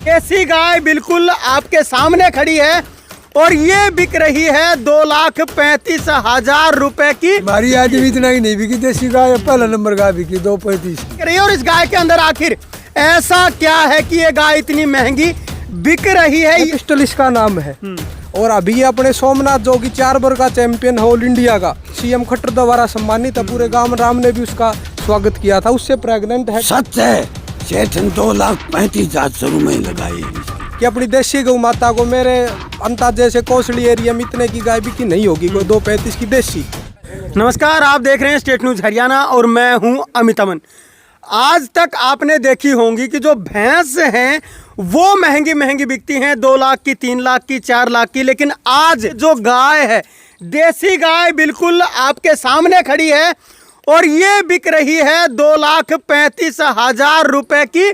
देसी गाय बिल्कुल आपके सामने खड़ी है और ये बिक रही है 2,35,000 रुपए की। हमारी आज भी इतना ही नहीं बिकी देसी गाय, पहला नंबर गाय बिकी 2,35। और इस गाय के अंदर आखिर ऐसा क्या है कि ये गाय इतनी महंगी बिक रही है? पिस्टल इसका नाम है। और अभी ये अपने सोमनाथ जो कि 4 बार का चैंपियन है ऑल इंडिया का, सीएम खट्टर द्वारा सम्मानित है। पूरे गांव राम ने भी उसका स्वागत किया था। उससे प्रेग्नेंट है। सच है, सेठ 2,35,000 रुपए लगाए कि अपनी देसी गौ माता को मेरे अंदाजे से कोसली एरिया में इतने की गाय बिकी नहीं होगी, कोई 2,35 की देसी। नमस्कार, आप देख रहे हैं स्टेट न्यूज हरियाणा और मैं हूं अमित अमन। आज तक आपने देखी होंगी कि जो भैंस हैं वो महंगी महंगी बिकती हैं, 2 लाख की, 3 लाख की, 4 लाख की। लेकिन आज जो गाय है, देसी गाय बिल्कुल आपके सामने खड़ी है और ये बिक रही है 2,35,000 रुपए की।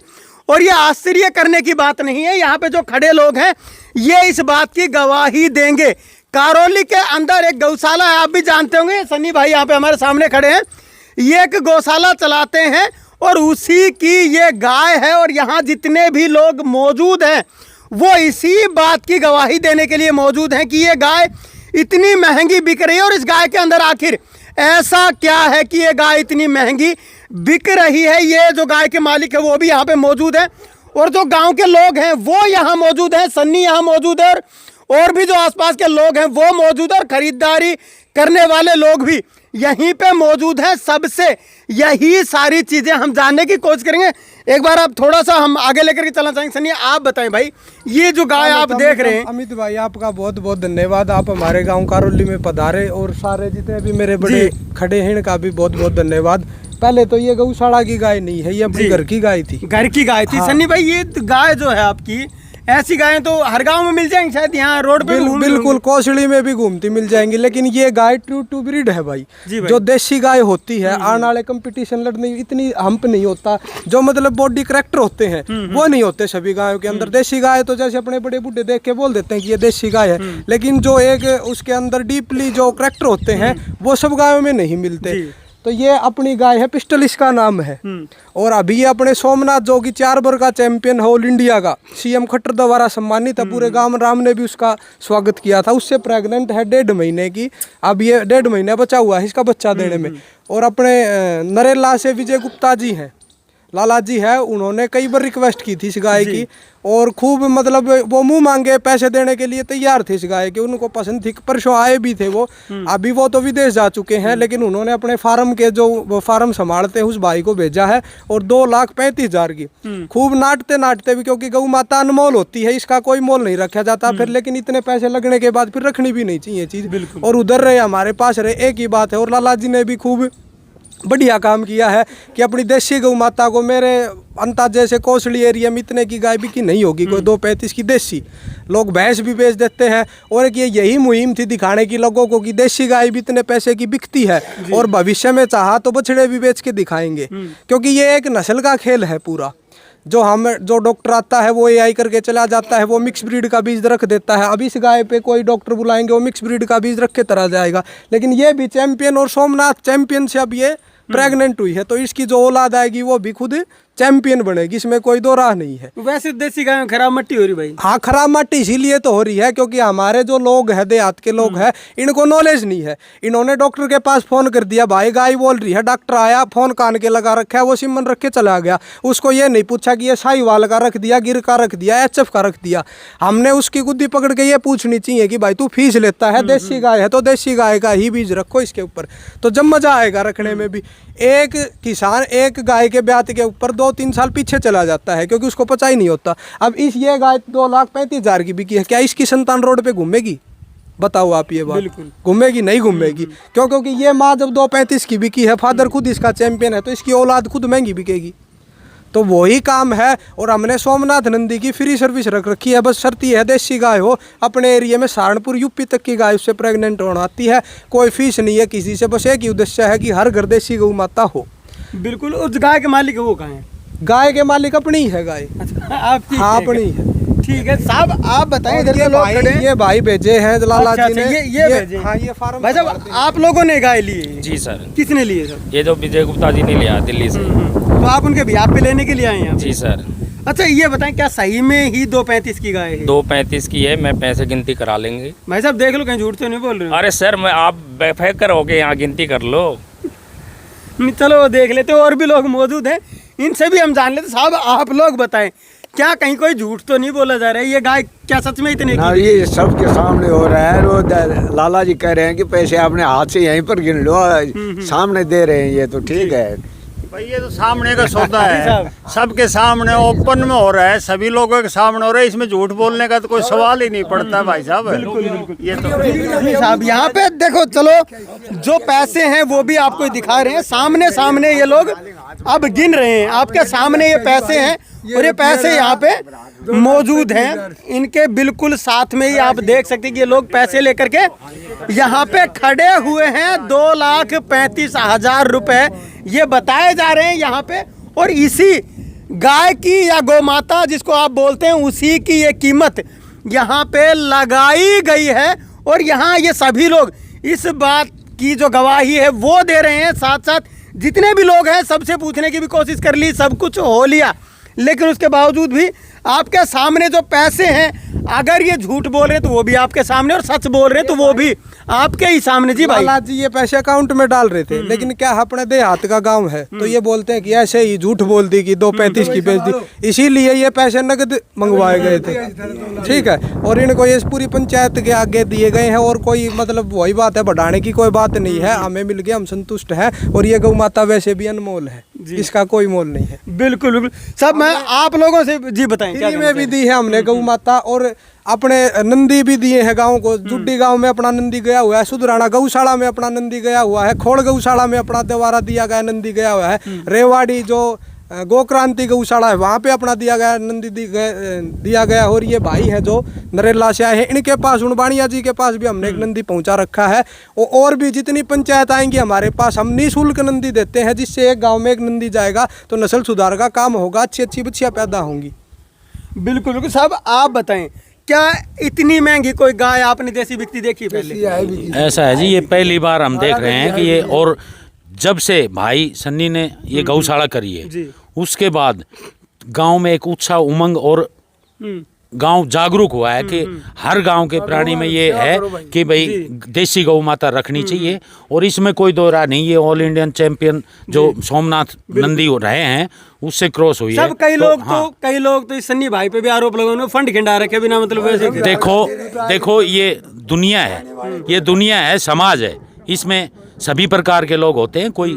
और ये आश्चर्य करने की बात नहीं है, यहाँ पे जो खड़े लोग हैं ये इस बात की गवाही देंगे। करौली के अंदर एक गौशाला है, आप भी जानते होंगे, सन्नी भाई यहाँ पे हमारे सामने खड़े हैं। ये एक गौशाला चलाते हैं और उसी की ये गाय है और यहाँ जितने भी लोग मौजूद हैं वो इसी बात की गवाही देने के लिए मौजूद हैं कि ये गाय इतनी महंगी बिक रही है। और इस गाय के अंदर आखिर ऐसा क्या है कि ये गाय इतनी महंगी बिक रही है? ये जो गाय के मालिक है वो भी यहाँ पे मौजूद है और जो गांव के लोग हैं वो यहाँ मौजूद हैं। सन्नी यहाँ मौजूद है और भी जो आसपास के लोग हैं वो मौजूद है और खरीदारी करने वाले लोग भी यहीं पे मौजूद हैं। सबसे यही सारी चीजें हम जानने की कोशिश करेंगे। एक बार आप थोड़ा सा हम आगे लेकर के चलना चाहेंगे। सन्नी, आप बताएं भाई, ये जो गाय आप देख रहे हैं। अमित भाई, आपका बहुत बहुत धन्यवाद। आप हमारे गांव करौली में पधारे और सारे जितने भी मेरे बड़े खड़े हैं इनका भी बहुत बहुत धन्यवाद। पहले तो ये गौशाला की गाय नहीं है, ये अपनी घर की गाय थी। घर की गाय थी। हाँ। सन्नी भाई, ये गाय जो है आपकी, ऐसी गायें तो हर गांव में मिल जाएंगी शायद, यहाँ रोड पे बिल्कुल कोसली में भी घूमती मिल जाएंगी। लेकिन ये गाय ट्रू टू ब्रीड है भाई। जो देसी गाय होती है, आने वाले कंपटीशन लड़ने इतनी हम्प नहीं होता, जो मतलब बॉडी करैक्टर होते हैं वो नहीं होते सभी गायों के अंदर। देसी गाय तो जैसे अपने बड़े बूढ़े देख के बोल देते हैं कि ये देसी गाय है, लेकिन जो एक उसके अंदर डीपली जो करैक्टर होते हैं वो सब गायों में नहीं मिलते। तो ये अपनी गाय है, पिस्टल इसका नाम है। और अभी ये अपने सोमनाथ जो कि 4 बार का चैंपियन है ऑल इंडिया का, सीएम खट्टर द्वारा सम्मानित है। पूरे गांव राम ने भी उसका स्वागत किया था। उससे प्रेग्नेंट है 1.5 महीने की। अब ये 1.5 महीना बचा हुआ है इसका बच्चा देने में। और अपने नरेला से विजय गुप्ता जी हैं, लाला जी है, उन्होंने कई बार रिक्वेस्ट की थी इस गाय की और खूब मतलब वो मुंह मांगे पैसे देने के लिए तैयार थे इस गाय के, उनको पसंद थी। परसों आए भी थे वो। अभी वो तो विदेश जा चुके हैं, लेकिन उन्होंने अपने फार्म के जो वो फार्म संभालते हैं उस भाई को भेजा है और 2,35,000 की। खूब नाटते नाटते भी, क्योंकि गौ माता अनमोल होती है, इसका कोई मोल नहीं रखा जाता फिर। लेकिन इतने पैसे लगने के बाद फिर रखनी भी नहीं चाहिए चीज। और उधर रहे हमारे पास रहे, एक ही बात है। और लाला जी ने भी खूब बढ़िया काम किया है कि अपनी देसी गौ माता को मेरे अंदाजे से कोसली एरिया में इतने की गाय बिकी नहीं होगी, कोई 2,35 की देसी। लोग भैंस भी बेच देते हैं और एक यही मुहिम थी दिखाने की लोगों को कि देसी गाय भी इतने पैसे की बिकती है। और भविष्य में चाहा तो बछड़े भी बेच के दिखाएंगे, क्योंकि ये एक नस्ल का खेल है पूरा। जो डॉक्टर आता है वो एआई करके चला जाता है, वो मिक्स ब्रीड का बीज रख देता है। अब इस गाय पे कोई डॉक्टर बुलाएंगे वो मिक्स ब्रीड का बीज रख के तरह जाएगा। लेकिन ये भी चैंपियन और सोमनाथ चैंपियन से अब ये प्रेग्नेंट हुई है, तो इसकी जो औलाद आएगी वो भी खुद चैंपियन बनेगी, इसमें कोई दो राह नहीं है। वैसे देसी गाय में खराब मट्टी हो रही भाई। हाँ, खराब मट्टी इसीलिए तो हो रही है क्योंकि हमारे जो लोग हैं देहात के लोग हैं इनको नॉलेज नहीं है। इन्होंने डॉक्टर के पास फोन कर दिया, भाई गाय बोल रही है, डॉक्टर आया, फोन कान के लगा रखा है, वो सिमन रख के चला गया। उसको ये नहीं पूछा कि ये साहिवाल का रख दिया, गिर का रख दिया, एचएफ का रख दिया। हमने उसकी गुद्दी पकड़ के ये पूछनी चाहिए कि भाई तू फीस लेता है, देसी गाय है तो देसी गाय का ही बीज रखो इसके ऊपर, तो जब मजा आएगा रखने में भी। एक किसान एक गाय के ब्यात के ऊपर 2-3 साल पीछे चला जाता है क्योंकि उसको पता ही नहीं होता। अब ये गाय 2,35,000 की बिकी है, क्या इसकी संतान रोड पे घूमेगी? बताओ आप ये बात। बिल्कुल घूमेगी नहीं घूमेगी। क्यों? क्योंकि ये माँ जब 2,35 की बिकी है, फादर खुद इसका चैंपियन है, तो इसकी औलाद खुद महंगी बिकेगी। तो वही काम है। और हमने सोमनाथ नंदी की फ्री सर्विस रख रखी है, बस शर्त है देसी गाय हो, अपने एरिया में सहारनपुर यूपी तक की गाय उससे प्रेग्नेंट होना आती है। कोई फीस नहीं है किसी से, बस एक ही उद्देश्य है कि हर घर देसी गौ माता हो। बिल्कुल। उस गाय के मालिक वो कहाँ है? गाय के मालिक अपनी ही है गाय। अच्छा, आपकी? हाँ, अपनी है। ठीक है साहब, आप बताएं इधर ये भाई, ये भाई भेजे हैं लाला जी ने। ये भेजे। हाँ, ये फार्म। भाई साहब, आप लोगों ने गाय ली है? जी सर। किसने लिए सर? ये जो विजय गुप्ता जी ने लिया दिल्ली से। तो आप उनके बिहार पे लेने के लिए आए हैं? जी सर। अच्छा ये बताएं, क्या सही में ही 2.35 की गाय है? 2.35 की है, मैं पैसे गिनती करा लेंगे। भाई साहब देख लो, कहीं झूठ तो नहीं बोल रहे हो? अरे सर, मैं आप बेफिक्र होके यहाँ गिनती कर लो। नहीं, चलो वो देख लेते, और भी लोग मौजूद हैं, इनसे भी हम जान लेते। साहब आप लोग बताएं, क्या कहीं कोई झूठ तो नहीं बोला जा रहा है? ये गाय क्या सच में इतने ना, की? ये सबके सामने हो रहा है। वो लाला जी कह रहे हैं कि पैसे आपने हाथ से यहीं पर गिन लो, सामने दे रहे हैं, ये तो ठीक है भाई। ये तो सामने का सौदा जी है, साहब। सबके सामने ओपन में हो रहा है, सभी लोगों के सामने हो रहा है, इसमें झूठ बोलने का तो कोई सवाल ही नहीं पड़ता भाई साहब। बिल्कुल ये तो नहीं साहब, यहाँ पे देखो, चलो जो पैसे हैं वो भी आपको दिखा रहे हैं, सामने सामने ये लोग अब गिन रहे हैं, आपके सामने ये पैसे हैं, और ये पैसे यहाँ पे मौजूद हैं, इनके बिल्कुल साथ में ही आप देख सकते हैं कि ये लोग पैसे लेकर के यहाँ पे खड़े हुए हैं। 2,35,000 रुपए ये बताए जा रहे हैं यहाँ पे, और इसी गाय की या गौ माता जिसको आप बोलते हैं, उसी की ये कीमत यहाँ पे लगाई गई है। और यहाँ ये सभी लोग इस बात की जो गवाही है वो दे रहे हैं, साथ साथ जितने भी लोग हैं सबसे पूछने की भी कोशिश कर ली, सब कुछ हो लिया, लेकिन उसके बावजूद भी आपके सामने जो पैसे हैं, अगर ये झूठ बोल रहे हैं तो वो भी आपके सामने, और सच बोल रहे हैं तो वो भी आपके ही सामने। जी भाई, लाला जी ये पैसे अकाउंट में डाल रहे थे, लेकिन क्या अपने देहात का गांव है तो ये बोलते हैं कि ऐसे ही झूठ बोल दी कि 2.35 की बेच दी, इसीलिए ये पैसे नकद मंगवाए गए थे। ठीक है, और इनको ये पूरी पंचायत के आगे दिए गए हैं, और कोई मतलब वही बात है, बढ़ाने की कोई बात नहीं है, हमें मिल गया, हम संतुष्ट हैं। और ये गौ माता वैसे भी अनमोल है, इसका कोई मोल नहीं है। बिल्कुल बिल्कुल। सब मैं आप लोगों से जी बताएं, क्या फ्री में भी दी है हमने गौ माता, और अपने नंदी भी दिए हैं गाँव को। जुड्डी गांव में अपना नंदी गया हुआ है, सुधराना गौशाला में अपना नंदी गया हुआ है, खोड़ गौशाला में अपना देवारा दिया गया नंदी गया हुआ है, रेवाड़ी जो गोक्रांति गौशाला है वहाँ पे अपना दिया गया नंदी दिया गया। और ये भाई है जो नरेला से आए हैं, इनके पास उनबाणिया जी के पास भी हमने एक नंदी पहुँचा रखा है। और भी जितनी पंचायत आएंगी हमारे पास, हम निःशुल्क नंदी देते हैं, जिससे एक गाँव में एक नंदी जाएगा तो नस्ल सुधार का काम होगा, अच्छी अच्छी बच्चियाँ पैदा होंगी। बिल्कुल बिल्कुल। साहब आप बताएं, क्या इतनी महंगी कोई गाय आपने देसी बिकती देखी पहले? ऐसा है जी, ये पहली बार हम देख रहे हैं कि ये, और जब से भाई सन्नी ने ये गौशाला करी है, उसके बाद गांव में एक उत्साह, उमंग, और गांव जागरूक हुआ है कि हर गांव के प्राणी में ये है कि भाई देसी गौ माता रखनी चाहिए। और इसमें कोई दो राय नहीं, ये ऑल इंडियन चैंपियन जो सोमनाथ नंदी हो रहे हैं उससे क्रॉस हुई है। सब कई लोग तो इस सन्नी भाई पे भी आरोप लगाए, उन्होंने फंड खिंडा रखे बिना मतलब वैसे। देखो ये दुनिया है, ये दुनिया है, समाज है, इसमें सभी प्रकार के लोग होते हैं, कोई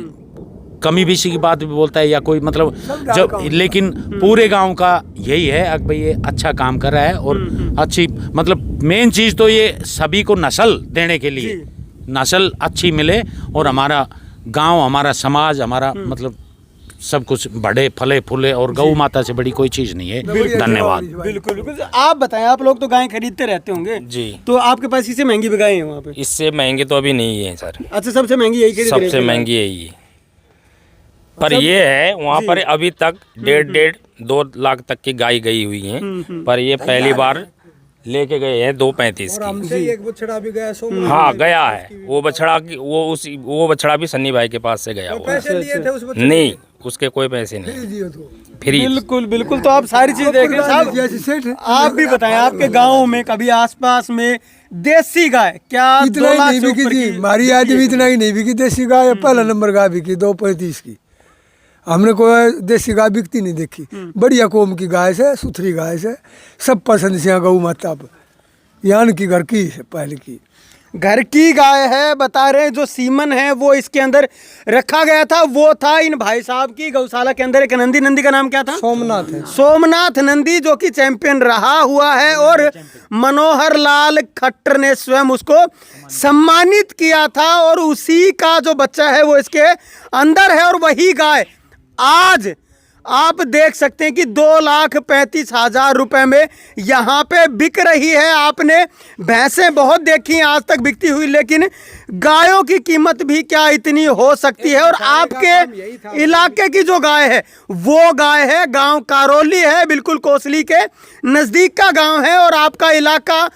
कमी बेशी की बात भी बोलता है या कोई मतलब जब, लेकिन पूरे गांव का यही है कि भाई ये अच्छा काम कर रहा है। और अच्छी मतलब मेन चीज़ तो ये सभी को नस्ल देने के लिए, नस्ल अच्छी मिले, और हमारा गांव, हमारा समाज, हमारा मतलब सब कुछ बढ़े, फले फूले, और गौ माता से बड़ी कोई चीज़ नहीं है। धन्यवाद। बिल्कुल बिल्कुल। आप बताएं, आप लोग तो गाय खरीदते रहते होंगे जी, तो आपके पास इससे महंगी भी गाय है वहाँ पे? इससे महंगे तो अभी नहीं है सर। अच्छा, सबसे महंगी यही खरीद रहे हैं? सबसे महंगी यही है, पर ये है वहाँ पर अभी तक 1.5-2 लाख तक की गाय गई हुई है, पर ये पहली बार लेके गए हैं 2.35 की। हमसे एक बछड़ा भी गया, हाँ गया है, वो बछड़ा की वो बछड़ा भी सन्नी भाई के पास से गया हुआ है। पैसे लिए थे उस बछड़े नहीं, उसके कोई पैसे नहीं, फ्री। बिल्कुल बिल्कुल। तो आप सारी चीज देख रहे हैं साहब। आप भी बताएं, आपके गाँव में कभी आसपास में देसी गाय क्या इतना ही नहीं बिकी थी हमारी, आज भी इतना ही नहीं बिकी देसी गाय। पहला नंबर गाय बिकी 2.35 की, हमने कोई देसी गाय बिकती नहीं देखी। बढ़िया कोम की गाय से, सुथरी गाय से, सब पसंद से गौ माता यान की घर की है, पहले की घर की गाय है। बता रहे हैं जो सीमन है वो इसके अंदर रखा गया था, वो था इन भाई साहब की गौशाला के अंदर एक नंदी। नंदी का नाम क्या था? सोमनाथ है। सोमनाथ नंदी, जो कि चैंपियन रहा हुआ है, और मनोहर लाल खट्टर ने स्वयं उसको सम्मानित किया था, और उसी का जो बच्चा है वो इसके अंदर है। और वही गाय आज आप देख सकते हैं कि 2,35,000 रुपए में यहाँ पे बिक रही है। आपने भैंसें बहुत देखी हैं आज तक बिकती हुई, लेकिन गायों की कीमत भी क्या इतनी हो सकती है? और आपके इलाके की जो गाय है वो गाय है, गांव कारोली है, बिल्कुल कोसली के नज़दीक का गांव है। और आपका इलाका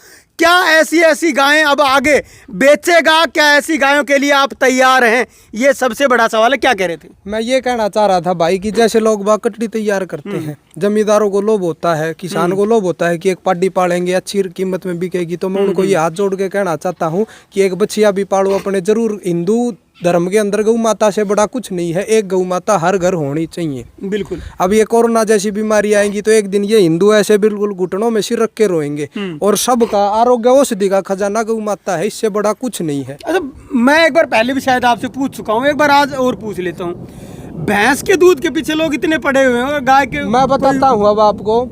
क्या ऐसी ऐसी गायें अब आगे बेचेगा? क्या ऐसी गायों के लिए आप तैयार हैं? ये सबसे बड़ा सवाल है। क्या कह रहे थे? मैं ये कहना चाह रहा था भाई कि जैसे लोग बाग कटड़ी तैयार करते हैं, जमींदारों को लोभ होता है, किसान को लोभ होता है कि एक पाडी पालेंगे अच्छी कीमत में बिकेगी, तो मैं उनको ये हाथ जोड़ के कहना चाहता हूँ कि एक बछिया भी पालो अपने। जरूर हिंदू धर्म के अंदर गौ माता से बड़ा कुछ नहीं है, एक गौ माता हर घर होनी चाहिए। बिल्कुल। अब ये कोरोना जैसी बीमारी आएंगी तो एक दिन ये हिंदू ऐसे बिल्कुल घुटनों में सिर रख के रोएंगे। और सबका आरोग्य औषधि का खजाना गौ माता है, इससे बड़ा कुछ नहीं है। अच्छा, मैं एक बार पहले भी शायद आपसे पूछ चुका हूँ, एक बार आज और पूछ लेता हूँ। भैंस के दूध के पीछे लोग इतने पड़े हुए हैं और गाय के। मैं बताता हूँ अब आपको,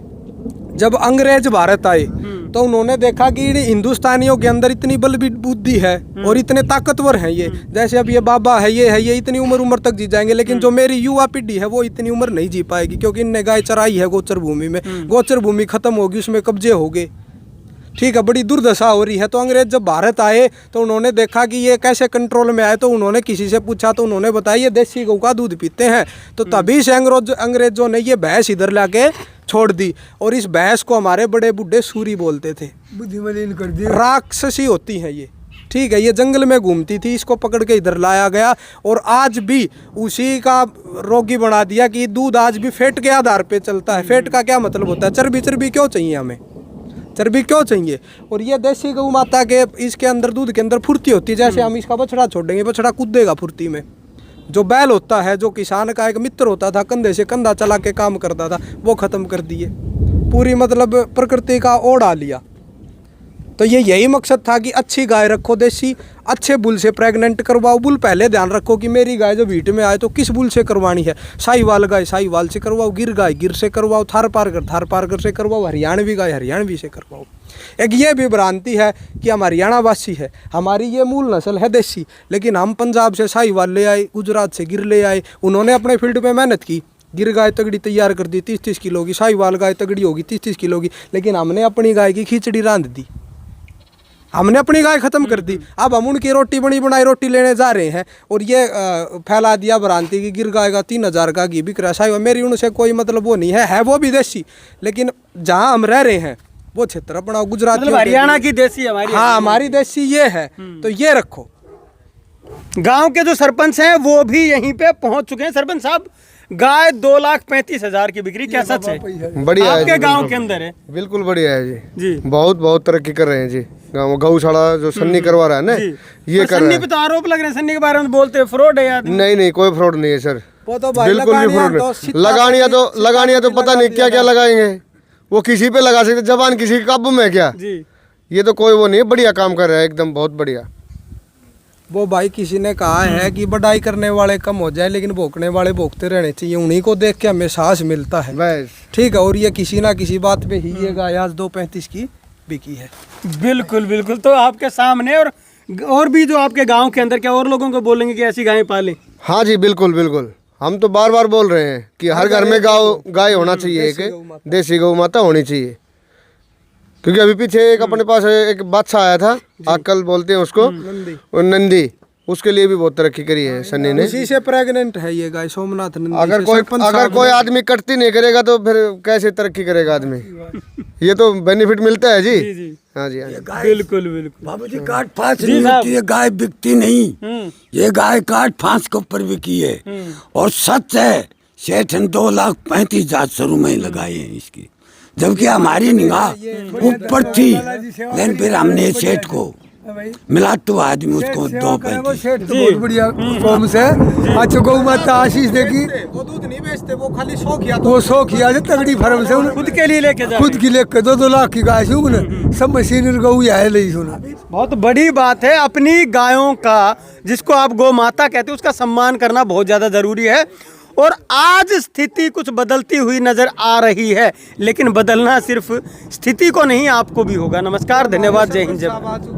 जब अंग्रेज भारत आए तो उन्होंने देखा कि हिंदुस्तानियों के अंदर इतनी बल बुद्धि है और इतने ताकतवर हैं ये। जैसे अब ये बाबा है, ये इतनी उम्र तक जी जाएंगे, लेकिन जो मेरी युवा पीढ़ी है वो इतनी उम्र नहीं जी पाएगी, क्योंकि इनने गाय चराई है गोचर भूमि में। गोचर भूमि खत्म होगी, उसमें कब्जे हो गए, ठीक है, बड़ी दुर्दशा हो रही है। तो अंग्रेज जब भारत आए तो उन्होंने देखा कि ये कैसे कंट्रोल में आए, तो उन्होंने किसी से पूछा तो उन्होंने बताया ये देसी गौ का दूध पीते हैं। तो तभी से अंग्रेजों ने ये भैंस इधर लाके छोड़ दी। और इस भैंस को हमारे बड़े बूढ़े सूरी बोलते थे, बुद्धि मलिन कर दी। राक्षसी होती है ये, ठीक है। ये जंगल में घूमती थी, इसको पकड़ के इधर लाया गया और आज भी उसी का रोगी बना दिया कि दूध आज भी फैट के आधार पे चलता है। फैट का क्या मतलब होता है? चर्बी क्यों चाहिए हमें? चर्बी क्यों चाहिए? और ये देसी गौ माता के इसके अंदर दूध के अंदर फुर्ती होती है। जैसे हम इसका बछड़ा छोड़ेंगे, बछड़ा कूदेगा फुर्ती में। जो बैल होता है, जो किसान का एक मित्र होता था, कंधे से कंधा चला के काम करता था, वो खत्म कर दिए। पूरी मतलब प्रकृति का ओढ़ा लिया। तो ये यही मकसद था कि अच्छी गाय रखो देसी, अच्छे बुल से प्रेग्नेंट करवाओ। बुल पहले ध्यान रखो कि मेरी गाय जब हीट में आए तो किस बुल से करवानी है। साहिवाल गाय साहिवाल से करवाओ, गिर गाय गिर से करवाओ, थार पारकर से करवाओ, हरियाणवी गाय हरियाणवी से करवाओ। एक ये भी भ्रांति है कि हम हरियाणा वासी है, हमारी ये मूल नस्ल है देसी, लेकिन हम पंजाब से साहिवाल ले आए, गुजरात से गिर ले आए। उन्होंने अपने फील्ड पे मेहनत की, गिर गाय तगड़ी तैयार कर दी 30-30 किलो की, साहिवाल गाय तगड़ी होगी 30-30 किलो की, लेकिन हमने अपनी गाय की खिचड़ी रांध दी, हमने अपनी गाय खत्म कर दी। अब हम उनकी रोटी बनी बनाई रोटी लेने जा रहे हैं और ये फैला दिया भ्रांति की गिर गाय का 3000 का घी बिक रहा है। मेरी उनसे कोई मतलब वो नहीं है वो भी देसी, लेकिन जहाँ हम रह रहे हैं वो क्षेत्र अपना गुजरात, मतलब हरियाणा की देसी हमारी। हाँ, हमारी देसी ये है, तो ये रखो। गांव के जो सरपंच हैं वो भी यहीं पे पहुंच चुके हैं। सरपंच साहब, गाय 2,35,000 की बिक्री, क्या सच है? बढ़िया है आपके जी, गांव के अंदर है? बिल्कुल बढ़िया है जी। जी, बहुत तरक्की कर रहे हैं जी। गाँव गौशाला जो सन्नी करवा रहा है ना, ये कर रहा सन्नी है। पे तो आरोप लग रहे हैं, सन्नी के बारे में बोलते हैं फ्रॉड है यार। नहीं, कोई फ्रॉड नहीं है सर, वो तो भाई बिल्कुल भी फ्रॉड नहीं। लगानिया तो पता नहीं क्या लगाएंगे, वो किसी पे लगा सकते, जबान किसी के काबू में है क्या? जी, ये तो कोई वो नहीं है, बढ़िया काम कर रहा है एकदम, बहुत बढ़िया। वो भाई किसी ने कहा है कि बढ़ाई करने वाले कम हो जाए, लेकिन भोंकने वाले भोंकते रहने चाहिए। उन्हीं को देख के हमें साहस मिलता है, बस ठीक है। और ये किसी ना किसी बात पे ही ये गाय आज 2,35 की बिकी है। बिल्कुल बिल्कुल। तो आपके सामने और भी जो आपके गांव के अंदर, क्या और लोगों को बोलेंगे कि ऐसी गायें पालें? हाँ जी, बिल्कुल। हम तो बार बोल रहे हैं कि हर घर में गाय होना चाहिए, एक देसी गौ माता होनी चाहिए। क्योंकि अभी पीछे एक अपने पास एक बादशाह आया था, अक्कल बोलते हैं उसको, नंदी, उसके लिए भी बहुत तरक्की करी है सन्नी ने। उसी से प्रेग्नेंट है ये गाय, सोमनाथ नंदी। अगर कोई आदमी कटती नहीं करेगा तो फिर कैसे तरक्की करेगा आदमी? ये तो बेनिफिट मिलता है जी। हाँ जी, बिल्कुल। बाबू जी, काट फांस नहीं होती है, गाय बिकती नहीं। ये गाय काट फांस के ऊपर बिकी है। और सच है, सेठ 2,35,000 शुरू में लगाए हैं इसकी, जबकि हमारी निगाह ऊपर थी, लेकिन फिर हमने सेठ को मिला तो आदमी उसको 2,35,000। सेठ तो बहुत बढ़िया फॉर्म से। अच्छा, गौ माता आशीष देगी, वो दूध नहीं बेचते, वो खाली शौकिया। वो शौकिया से तगड़ी फर्म से खुद के लिए लेके जा, खुद की लेकर 2-2 लाख की गाय से सब मशीनरी गऊ है ले सुना। बहुत बड़ी बात है। अपनी गायों का, जिसको आप गौ माता कहते हैं, उसका सम्मान करना बहुत ज़्यादा ज़रूरी है। और आज स्थिति कुछ बदलती हुई नजर आ रही है, लेकिन बदलना सिर्फ स्थिति को नहीं, आपको भी होगा। नमस्कार, धन्यवाद, जय हिंद, जय भारत।